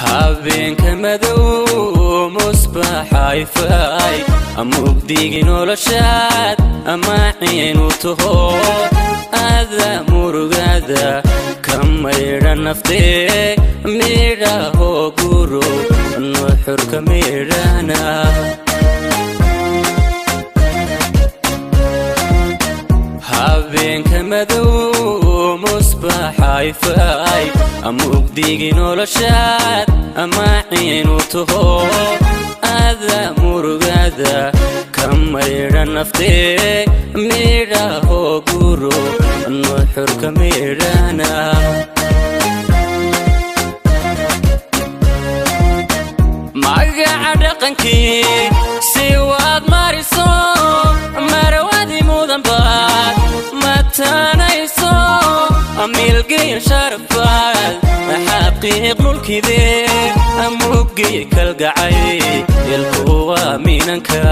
habeenka madow musbax ayfay amugdigi noloshaad amaaciinu taho aada murugada kamayra naftee midhaho guro nuxurka midhana habeenka madow musbax ayfay amugdigi noloshaad amaaciinu taho aada murugada kamayra naftee midhaho guro nuxurka midhana magaca dhaqankii si waad mariso marwadi mudan baad matanayso milgiya sharfaad xaqiiq mulkidee amugii kalgacay ilkuwa minanka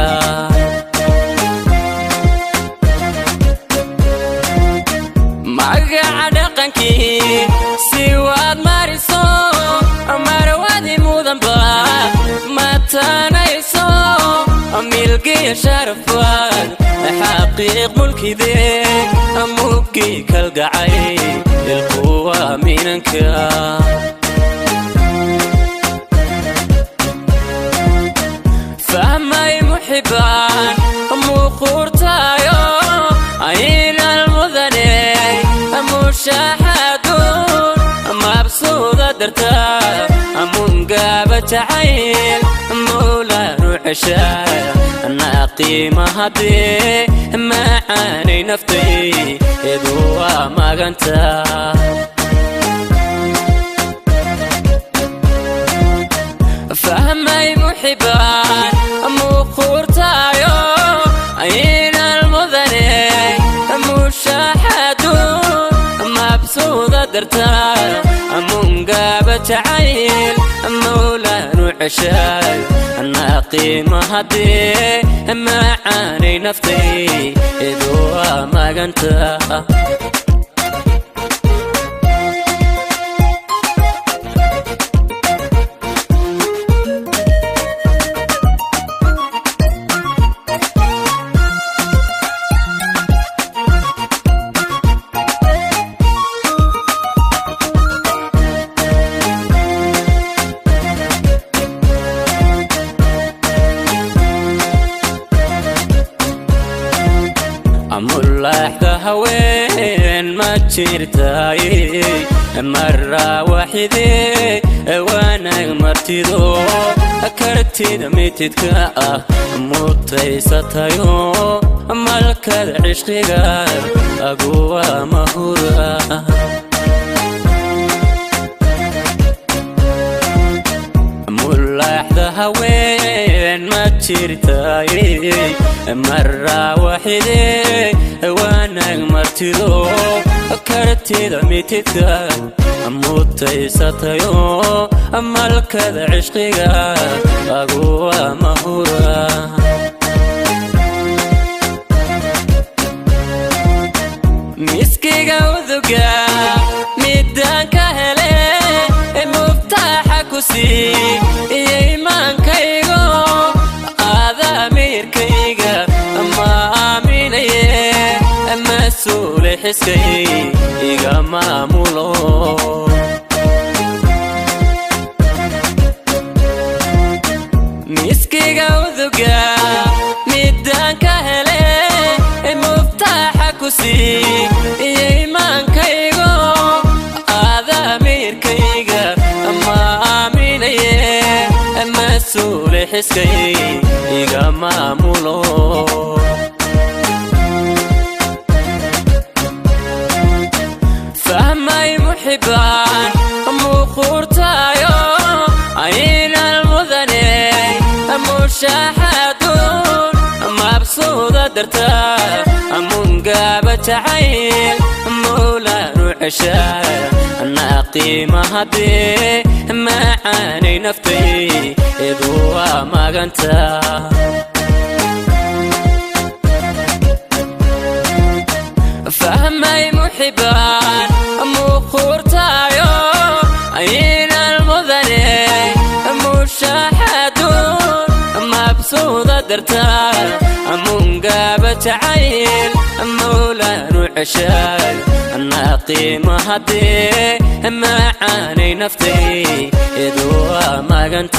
magaca dhaqankii si waad mariso marwadi mudan baad matanayso milgiya sharfaad xaqiiq mulkidee amugii kalgacay ilkuwa minanka fahmay muxibaan muqurtayo ayna almudaney mushaaxadun mabsuuda dartaa amungaba jacayl mawlaanu ceshaa naqiima haddee macaanay naftay eeduwa maganta fahmay muxibaan muqurtayo ayna almudaney mushaaxadun mabsuuda dartaa amungaba jacayl mawlaanu ceshaa naqiima haddee macaanay naftay eeduwa maganta amulaxda haween ma jirtay marra waxidee wanaag martido kartida mitidka ah mutaysatayo malkada cishqiga aguwa mahura mulaxda haween ma jirtay marra waxidee wanaag martido kartida mitidka mutaysatayo malkada cishqiga aguwa mahura miskiga uduga midaan ka hele muftaxa ku sii iyo imaankaygo aadamirkayga ma aaminaye mas-uule xiskay iga maamulo miskiga uduga midaan ka hele muftaxa ku sii iyo imaankaygo aadamirkayga ma aaminaye mas-uule xiskay iga maamulo fahmay muxibaan muqurtayo ayna almudaney mushaaxadun mabsuuda dartaa amungaba jacayl mawlaanu ceshaa naqiima haddee macaanay naftay eeduwa maganta fahmay muxibaan muqurtayo ayna almudaney درتا أمون قابت عيل مولا نعشاي أنا قيمة هدي معاني نفتي إذوا ما كنت